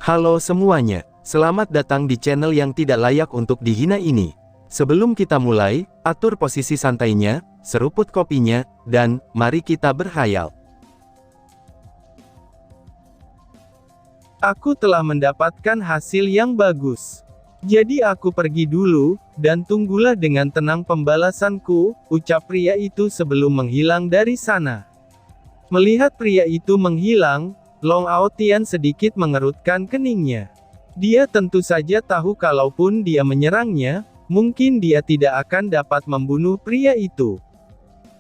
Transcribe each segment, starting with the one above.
Halo semuanya, selamat datang di channel yang tidak layak untuk dihina ini. Sebelum kita mulai, atur posisi santainya, seruput kopinya, dan mari kita berkhayal. Aku telah mendapatkan hasil yang bagus. Jadi aku pergi dulu, dan tunggulah dengan tenang pembalasanku, ucap pria itu sebelum menghilang dari sana. Melihat pria itu menghilang, Long Aotian sedikit mengerutkan keningnya. Dia tentu saja tahu kalaupun dia menyerangnya, mungkin dia tidak akan dapat membunuh pria itu.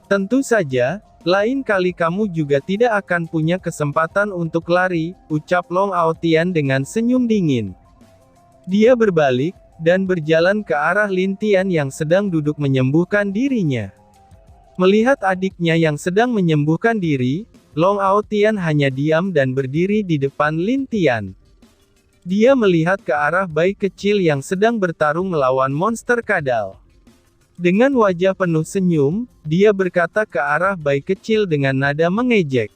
Tentu saja, lain kali kamu juga tidak akan punya kesempatan untuk lari, ucap Long Aotian dengan senyum dingin. Dia berbalik, dan berjalan ke arah Lin Tian yang sedang duduk menyembuhkan dirinya. Melihat adiknya yang sedang menyembuhkan diri, Long Aotian hanya diam dan berdiri di depan Lin Tian. Dia melihat ke arah bayi kecil yang sedang bertarung melawan monster kadal. Dengan wajah penuh senyum, dia berkata ke arah bayi kecil dengan nada mengejek.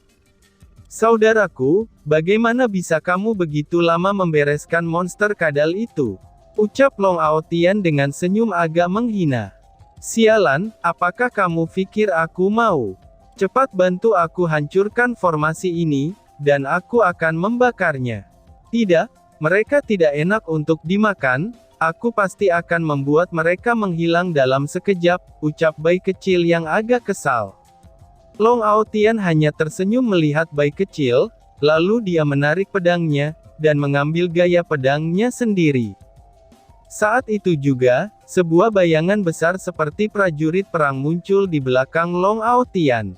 "Saudaraku, bagaimana bisa kamu begitu lama membereskan monster kadal itu?" ucap Long Aotian dengan senyum agak menghina. "Sialan, apakah kamu pikir aku mau? Cepat bantu aku hancurkan formasi ini, dan aku akan membakarnya." "Tidak, mereka tidak enak untuk dimakan, aku pasti akan membuat mereka menghilang dalam sekejap," ucap bayi kecil yang agak kesal. Long Aotian hanya tersenyum melihat bayi kecil, lalu dia menarik pedangnya, dan mengambil gaya pedangnya sendiri. Saat itu juga, sebuah bayangan besar seperti prajurit perang muncul di belakang Long Aotian.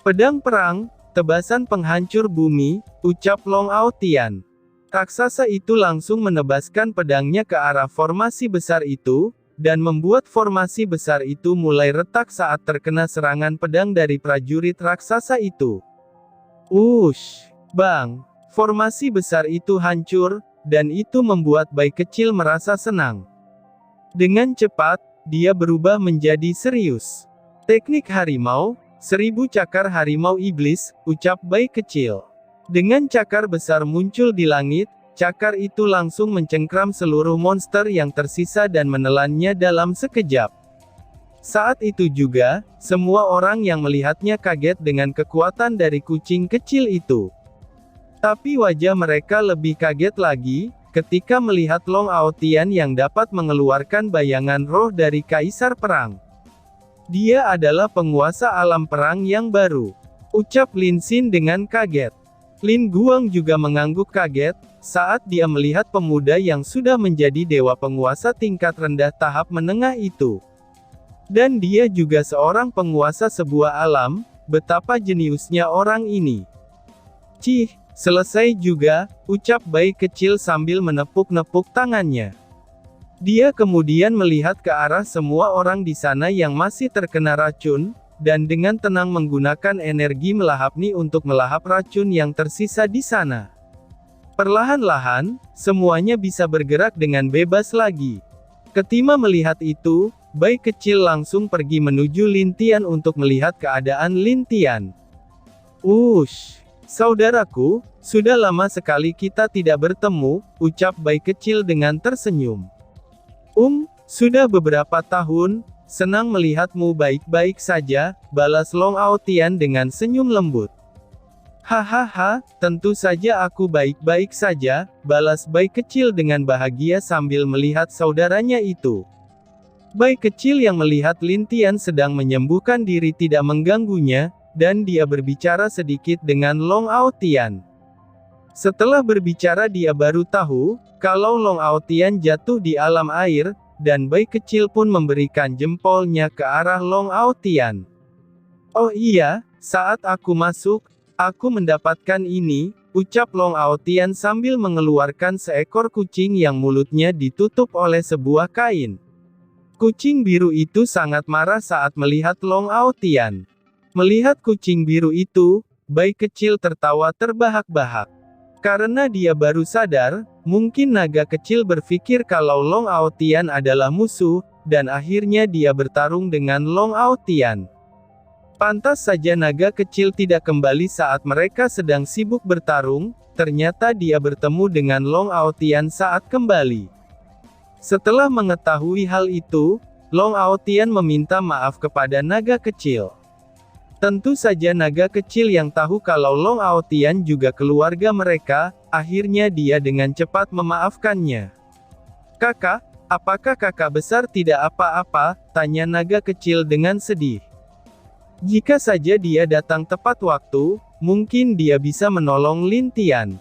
"Pedang perang, tebasan penghancur bumi," ucap Long Aotian. Raksasa itu langsung menebaskan pedangnya ke arah formasi besar itu, dan membuat formasi besar itu mulai retak saat terkena serangan pedang dari prajurit raksasa itu. Ush! Bang! Formasi besar itu hancur, dan itu membuat bayi kecil merasa senang. Dengan cepat, dia berubah menjadi serius. "Teknik harimau, 1000 cakar harimau iblis," ucap bayi kecil. Dengan cakar besar muncul di langit, cakar itu langsung mencengkram seluruh monster yang tersisa dan menelannya dalam sekejap. Saat itu juga, semua orang yang melihatnya kaget dengan kekuatan dari kucing kecil itu. Tapi wajah mereka lebih kaget lagi, ketika melihat Long Aotian yang dapat mengeluarkan bayangan roh dari Kaisar Perang. "Dia adalah penguasa alam perang yang baru," ucap Lin Xin dengan kaget. Lin Guang juga mengangguk kaget, saat dia melihat pemuda yang sudah menjadi dewa penguasa tingkat rendah tahap menengah itu. Dan dia juga seorang penguasa sebuah alam, betapa jeniusnya orang ini. "Cih, selesai juga," ucap bayi kecil sambil menepuk-nepuk tangannya. Dia kemudian melihat ke arah semua orang di sana yang masih terkena racun, dan dengan tenang menggunakan energi melahapni untuk melahap racun yang tersisa di sana. Perlahan-lahan, semuanya bisa bergerak dengan bebas lagi. Ketika melihat itu, bayi kecil langsung pergi menuju Lin Tian untuk melihat keadaan Lin Tian. "Ush! Saudaraku, sudah lama sekali kita tidak bertemu," ucap bayi kecil dengan tersenyum. Sudah beberapa tahun, senang melihatmu baik-baik saja," balas Long Aotian dengan senyum lembut. "Hahaha, tentu saja aku baik-baik saja," balas bayi kecil dengan bahagia sambil melihat saudaranya itu. Bayi kecil yang melihat Lin Tian sedang menyembuhkan diri tidak mengganggunya, dan dia berbicara sedikit dengan Long Aotian. Setelah berbicara dia baru tahu, kalau Long Aotian jatuh di alam air, dan bayi kecil pun memberikan jempolnya ke arah Long Aotian. "Oh iya, saat aku masuk, aku mendapatkan ini," ucap Long Aotian sambil mengeluarkan seekor kucing yang mulutnya ditutup oleh sebuah kain. Kucing biru itu sangat marah saat melihat Long Aotian. Melihat kucing biru itu, bayi kecil tertawa terbahak-bahak. Karena dia baru sadar, mungkin naga kecil berpikir kalau Long Aotian adalah musuh, dan akhirnya dia bertarung dengan Long Aotian. Pantas saja naga kecil tidak kembali saat mereka sedang sibuk bertarung, ternyata dia bertemu dengan Long Aotian saat kembali. Setelah mengetahui hal itu, Long Aotian meminta maaf kepada naga kecil. Tentu saja naga kecil yang tahu kalau Long Aotian juga keluarga mereka, akhirnya dia dengan cepat memaafkannya. "Kakak, apakah kakak besar tidak apa-apa?" tanya naga kecil dengan sedih. Jika saja dia datang tepat waktu, mungkin dia bisa menolong Lin Tian.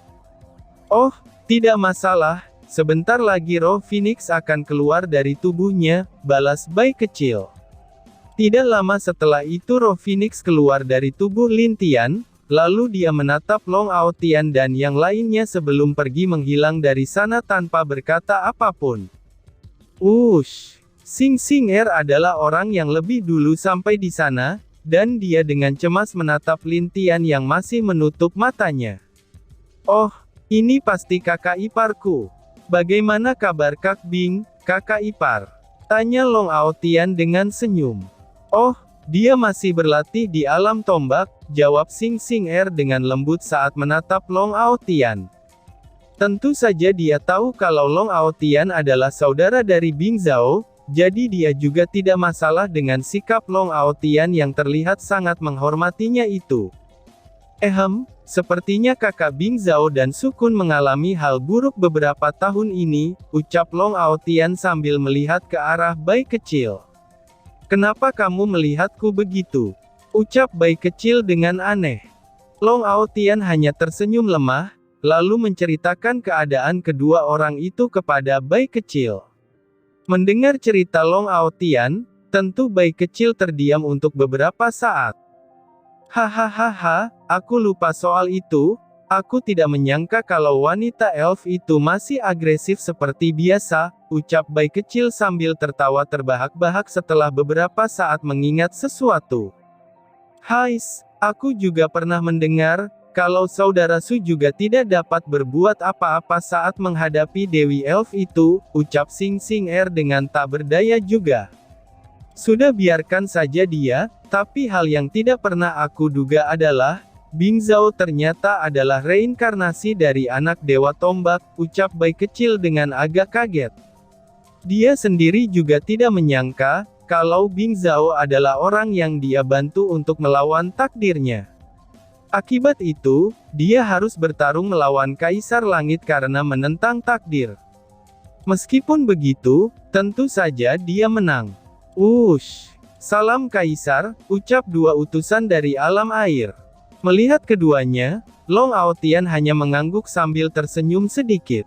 "Oh, tidak masalah, sebentar lagi roh Phoenix akan keluar dari tubuhnya," balas bayi kecil. Tidak lama setelah itu roh Phoenix keluar dari tubuh Lin Tian, lalu dia menatap Long Aotian dan yang lainnya sebelum pergi menghilang dari sana tanpa berkata apapun. Xing Xing adalah orang yang lebih dulu sampai di sana, dan dia dengan cemas menatap Lin Tian yang masih menutup matanya. "Oh, ini pasti kakak iparku. Bagaimana kabar Kak Bing, kakak ipar?" tanya Long Aotian dengan senyum. "Oh, dia masih berlatih di alam tombak," jawab Xing Xing dengan lembut saat menatap Long Aotian. Tentu saja dia tahu kalau Long Aotian adalah saudara dari Bing Zhao, jadi dia juga tidak masalah dengan sikap Long Aotian yang terlihat sangat menghormatinya itu. Sepertinya kakak Bing Zhao dan Sukun mengalami hal buruk beberapa tahun ini," ucap Long Aotian sambil melihat ke arah bayi kecil. "Kenapa kamu melihatku begitu?" ucap bayi kecil dengan aneh. Long Aotian hanya tersenyum lemah, lalu menceritakan keadaan kedua orang itu kepada bayi kecil. Mendengar cerita Long Aotian, tentu bayi kecil terdiam untuk beberapa saat. "Hahaha, aku lupa soal itu, aku tidak menyangka kalau wanita elf itu masih agresif seperti biasa," ucap bayi kecil sambil tertawa terbahak-bahak setelah beberapa saat mengingat sesuatu. Aku juga pernah mendengar, kalau saudara Su juga tidak dapat berbuat apa-apa saat menghadapi Dewi Elf itu," ucap Xing Xing dengan tak berdaya juga. "Sudah biarkan saja dia, tapi hal yang tidak pernah aku duga adalah, Bing Zhao ternyata adalah reinkarnasi dari anak Dewa Tombak," ucap bayi kecil dengan agak kaget. Dia sendiri juga tidak menyangka, kalau Bing Zhao adalah orang yang dia bantu untuk melawan takdirnya. Akibat itu, dia harus bertarung melawan Kaisar Langit karena menentang takdir. Meskipun begitu, tentu saja dia menang. Salam Kaisar, ucap dua utusan dari alam air. Melihat keduanya, Long Aotian hanya mengangguk sambil tersenyum sedikit.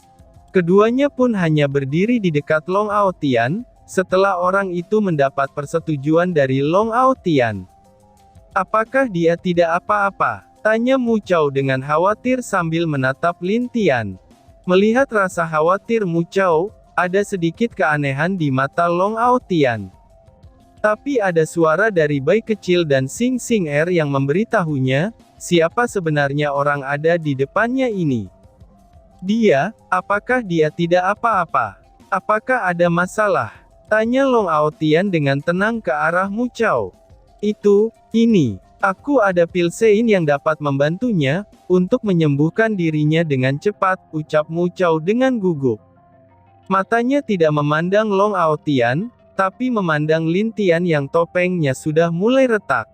Keduanya pun hanya berdiri di dekat Long Aotian, setelah orang itu mendapat persetujuan dari Long Aotian. "Apakah dia tidak apa-apa?" tanya Mu Chao dengan khawatir sambil menatap Lin Tian. Melihat rasa khawatir Mu Chao, ada sedikit keanehan di mata Long Aotian. Tapi ada suara dari bayi kecil dan Xing Xing yang memberitahunya, siapa sebenarnya orang ada di depannya ini. Apakah dia tidak apa-apa? Apakah ada masalah? Tanya Long Aotian dengan tenang ke arah Mu Chao. Ini. Aku ada pil sein yang dapat membantunya, untuk menyembuhkan dirinya dengan cepat, ucap Mu Chao dengan gugup. Matanya tidak memandang Long Aotian, tapi memandang Lin Tian yang topengnya sudah mulai retak.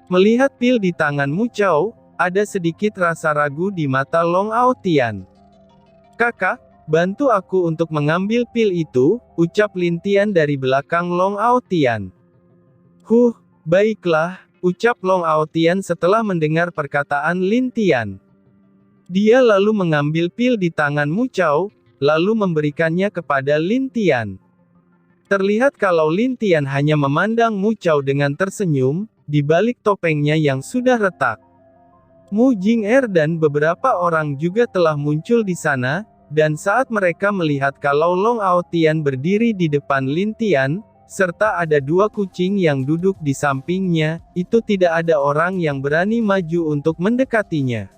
Melihat pil di tangan Mu Chao, ada sedikit rasa ragu di mata Long Aotian. "Kakak, bantu aku untuk mengambil pil itu," ucap Lin Tian dari belakang Long Aotian. Baiklah, ucap Long Aotian setelah mendengar perkataan Lin Tian. Dia lalu mengambil pil di tangan Mu Chao, lalu memberikannya kepada Lin Tian. Terlihat kalau Lin Tian hanya memandang Mu Chao dengan tersenyum, di balik topengnya yang sudah retak. Mu Jing'er dan beberapa orang juga telah muncul di sana, dan saat mereka melihat kalau Long Aotian berdiri di depan Lin Tian, serta ada dua kucing yang duduk di sampingnya, itu tidak ada orang yang berani maju untuk mendekatinya.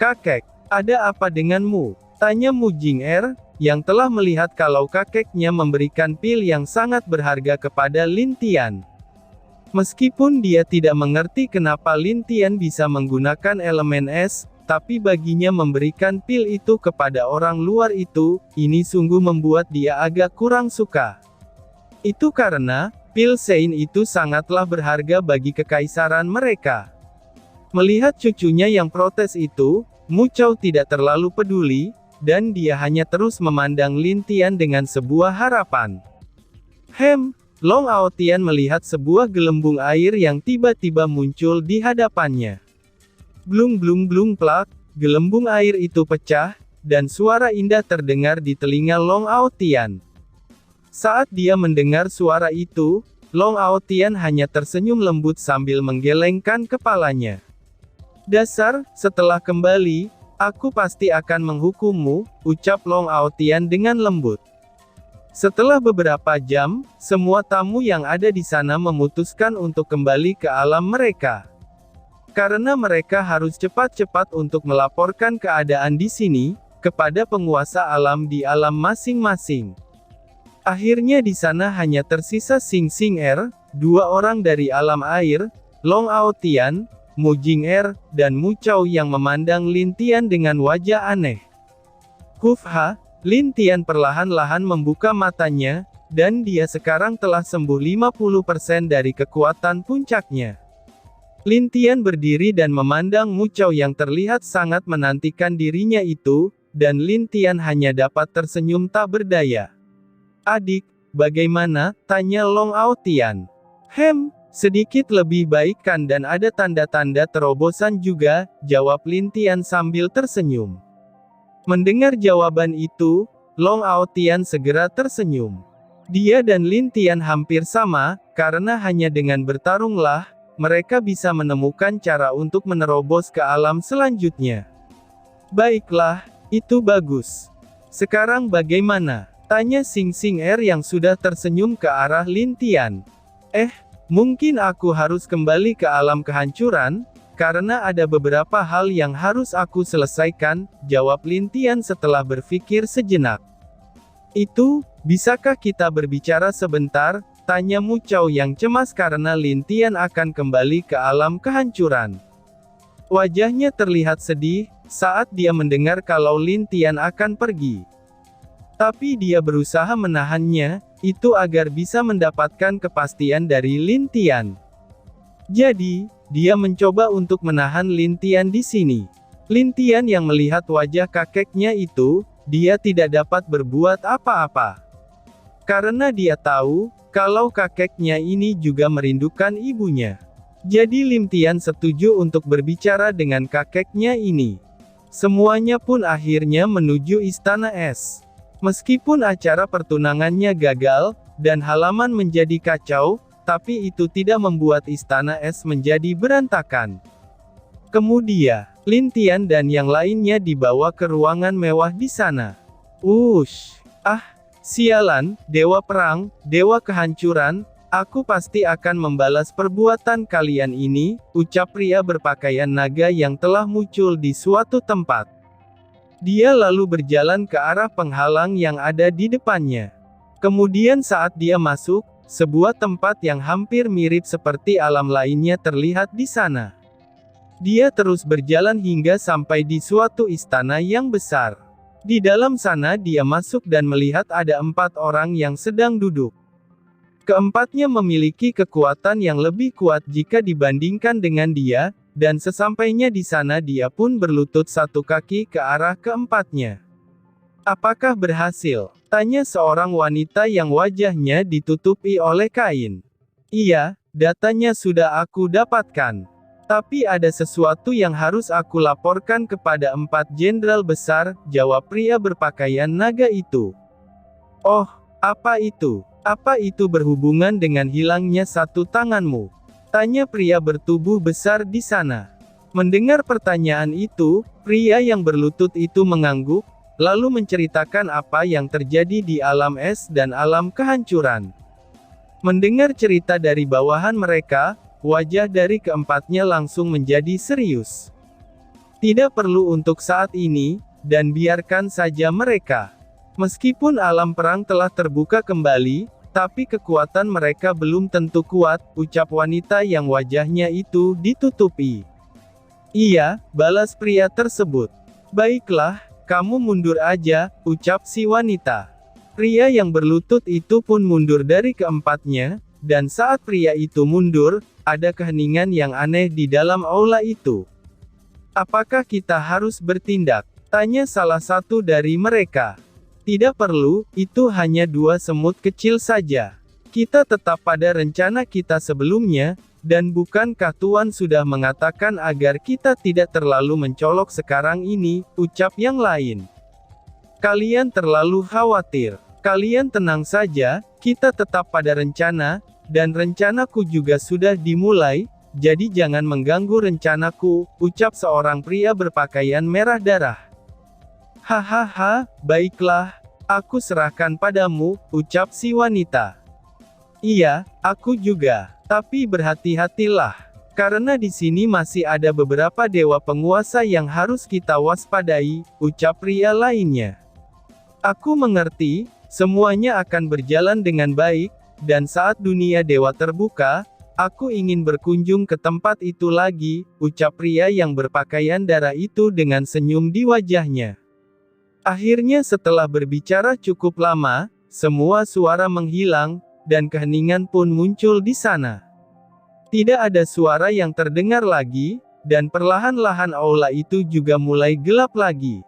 "Kakek, ada apa denganmu?" tanya Mu Jing'er, yang telah melihat kalau kakeknya memberikan pil yang sangat berharga kepada Lin Tian. Meskipun dia tidak mengerti kenapa Lin Tian bisa menggunakan elemen es, tapi baginya memberikan pil itu kepada orang luar itu, ini sungguh membuat dia agak kurang suka. Itu karena, pil Sein itu sangatlah berharga bagi kekaisaran mereka. Melihat cucunya yang protes itu, Mu Chao tidak terlalu peduli, dan dia hanya terus memandang Lin Tian dengan sebuah harapan. Long Aotian melihat sebuah gelembung air yang tiba-tiba muncul di hadapannya. Blung blung blung plak, gelembung air itu pecah, dan suara indah terdengar di telinga Long Aotian. Saat dia mendengar suara itu, Long Aotian hanya tersenyum lembut sambil menggelengkan kepalanya. Dasar, setelah kembali, aku pasti akan menghukummu, ucap Long Aotian dengan lembut. Setelah beberapa jam, semua tamu yang ada di sana memutuskan untuk kembali ke alam mereka. Karena mereka harus cepat-cepat untuk melaporkan keadaan di sini, kepada penguasa alam di alam masing-masing. Akhirnya di sana hanya tersisa Xing Xing Er, dua orang dari alam air, Long Aotian, Mu Jing Er, dan Mu Chao yang memandang Lin Tian dengan wajah aneh. Hufha, Lin Tian perlahan-lahan membuka matanya, dan dia sekarang telah sembuh 50% dari kekuatan puncaknya. Lin Tian berdiri dan memandang Mu Chao yang terlihat sangat menantikan dirinya itu, dan Lin Tian hanya dapat tersenyum tak berdaya. Adik, bagaimana? Tanya Long Aotian. Sedikit lebih baik kan dan ada tanda-tanda terobosan juga, jawab Lin Tian sambil tersenyum. Mendengar jawaban itu, Long Aotian segera tersenyum. Dia dan Lin Tian hampir sama, karena hanya dengan bertarunglah, mereka bisa menemukan cara untuk menerobos ke alam selanjutnya. Baiklah, itu bagus. Sekarang bagaimana? Tanya Xing Xing Er yang sudah tersenyum ke arah Lin Tian. Mungkin aku harus kembali ke alam kehancuran, karena ada beberapa hal yang harus aku selesaikan, jawab Lin Tian setelah berpikir sejenak. Itu, bisakah kita berbicara sebentar? Tanya Mu Chao yang cemas karena Lin Tian akan kembali ke alam kehancuran. Wajahnya terlihat sedih, saat dia mendengar kalau Lin Tian akan pergi. Tapi dia berusaha menahannya, itu agar bisa mendapatkan kepastian dari Lin Tian. Jadi, dia mencoba untuk menahan Lin Tian di sini. Lin Tian yang melihat wajah kakeknya itu, dia tidak dapat berbuat apa-apa. Karena dia tahu, kalau kakeknya ini juga merindukan ibunya. Jadi Lin Tian setuju untuk berbicara dengan kakeknya ini. Semuanya pun akhirnya menuju Istana Es. Meskipun acara pertunangannya gagal, dan halaman menjadi kacau, tapi itu tidak membuat Istana Es menjadi berantakan. Kemudian, Lin Tian dan yang lainnya dibawa ke ruangan mewah di sana. Sialan, Dewa Perang, Dewa Kehancuran, aku pasti akan membalas perbuatan kalian ini, ucap pria berpakaian naga yang telah muncul di suatu tempat. Dia lalu berjalan ke arah penghalang yang ada di depannya. Kemudian saat dia masuk, sebuah tempat yang hampir mirip seperti alam lainnya terlihat di sana. Dia terus berjalan hingga sampai di suatu istana yang besar. Di dalam sana dia masuk dan melihat ada 4 orang yang sedang duduk. Keempatnya memiliki kekuatan yang lebih kuat jika dibandingkan dengan dia, dan sesampainya di sana dia pun berlutut satu kaki ke arah keempatnya. Apakah berhasil? Tanya seorang wanita yang wajahnya ditutupi oleh kain. Iya, datanya sudah aku dapatkan. Tapi ada sesuatu yang harus aku laporkan kepada 4 jenderal besar, jawab pria berpakaian naga itu. Oh, apa itu? Apa itu berhubungan dengan hilangnya satu tanganmu? Tanya pria bertubuh besar di sana. Mendengar pertanyaan itu, pria yang berlutut itu mengangguk, lalu menceritakan apa yang terjadi di alam es dan alam kehancuran. Mendengar cerita dari bawahan mereka, wajah dari keempatnya langsung menjadi serius. Tidak perlu untuk saat ini, dan biarkan saja mereka. Meskipun alam perang telah terbuka kembali, Tapi kekuatan mereka belum tentu kuat, ucap wanita yang wajahnya itu ditutupi. Iya, balas pria tersebut. Baiklah, kamu mundur aja, ucap si wanita. Pria yang berlutut itu pun mundur dari keempatnya, dan saat pria itu mundur, ada keheningan yang aneh di dalam aula itu. Apakah kita harus bertindak? Tanya salah satu dari mereka. Tidak perlu, itu hanya 2 semut kecil saja. Kita tetap pada rencana kita sebelumnya, dan bukankah Tuan sudah mengatakan agar kita tidak terlalu mencolok sekarang ini, ucap yang lain. Kalian terlalu khawatir. Kalian tenang saja, kita tetap pada rencana, dan rencanaku juga sudah dimulai, jadi jangan mengganggu rencanaku, ucap seorang pria berpakaian merah darah. Hahaha, baiklah, aku serahkan padamu, ucap si wanita. Iya, aku juga, tapi berhati-hatilah, karena di sini masih ada beberapa dewa penguasa yang harus kita waspadai, ucap pria lainnya. Aku mengerti, semuanya akan berjalan dengan baik, dan saat dunia dewa terbuka, aku ingin berkunjung ke tempat itu lagi, ucap pria yang berpakaian darah itu dengan senyum di wajahnya. Akhirnya setelah berbicara cukup lama, semua suara menghilang, dan keheningan pun muncul di sana. Tidak ada suara yang terdengar lagi, dan perlahan-lahan aula itu juga mulai gelap lagi.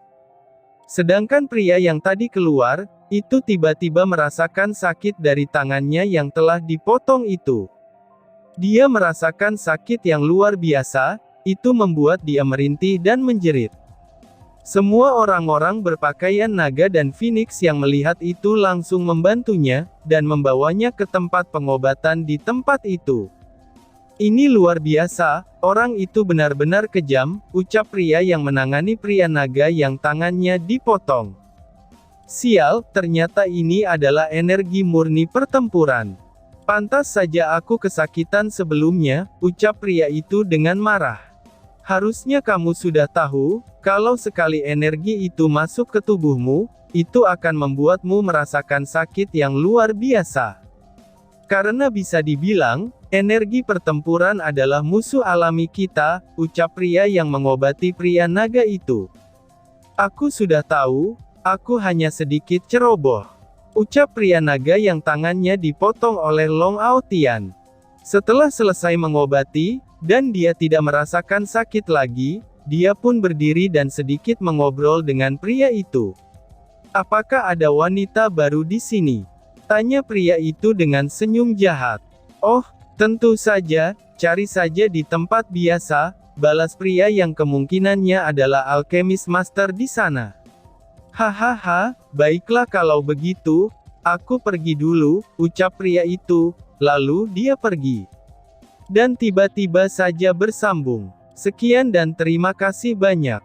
Sedangkan pria yang tadi keluar, itu tiba-tiba merasakan sakit dari tangannya yang telah dipotong itu. Dia merasakan sakit yang luar biasa, itu membuat dia merintih dan menjerit. Semua orang-orang berpakaian naga dan Phoenix yang melihat itu langsung membantunya, dan membawanya ke tempat pengobatan di tempat itu. Ini luar biasa, orang itu benar-benar kejam, ucap pria yang menangani pria naga yang tangannya dipotong. Sial, ternyata ini adalah energi murni pertempuran. Pantas saja aku kesakitan sebelumnya, ucap pria itu dengan marah. Harusnya kamu sudah tahu, kalau sekali energi itu masuk ke tubuhmu, itu akan membuatmu merasakan sakit yang luar biasa. Karena bisa dibilang, energi pertempuran adalah musuh alami kita, ucap pria yang mengobati pria naga itu. Aku sudah tahu, aku hanya sedikit ceroboh, ucap pria naga yang tangannya dipotong oleh Long Aotian. Setelah selesai mengobati, dan dia tidak merasakan sakit lagi, dia pun berdiri dan sedikit mengobrol dengan pria itu. Apakah ada wanita baru di sini? Tanya pria itu dengan senyum jahat. Oh, tentu saja, cari saja di tempat biasa, balas pria yang kemungkinannya adalah alkemis master di sana. Hahaha, baiklah kalau begitu, aku pergi dulu, ucap pria itu, lalu dia pergi. Dan tiba-tiba saja bersambung. Sekian dan terima kasih banyak.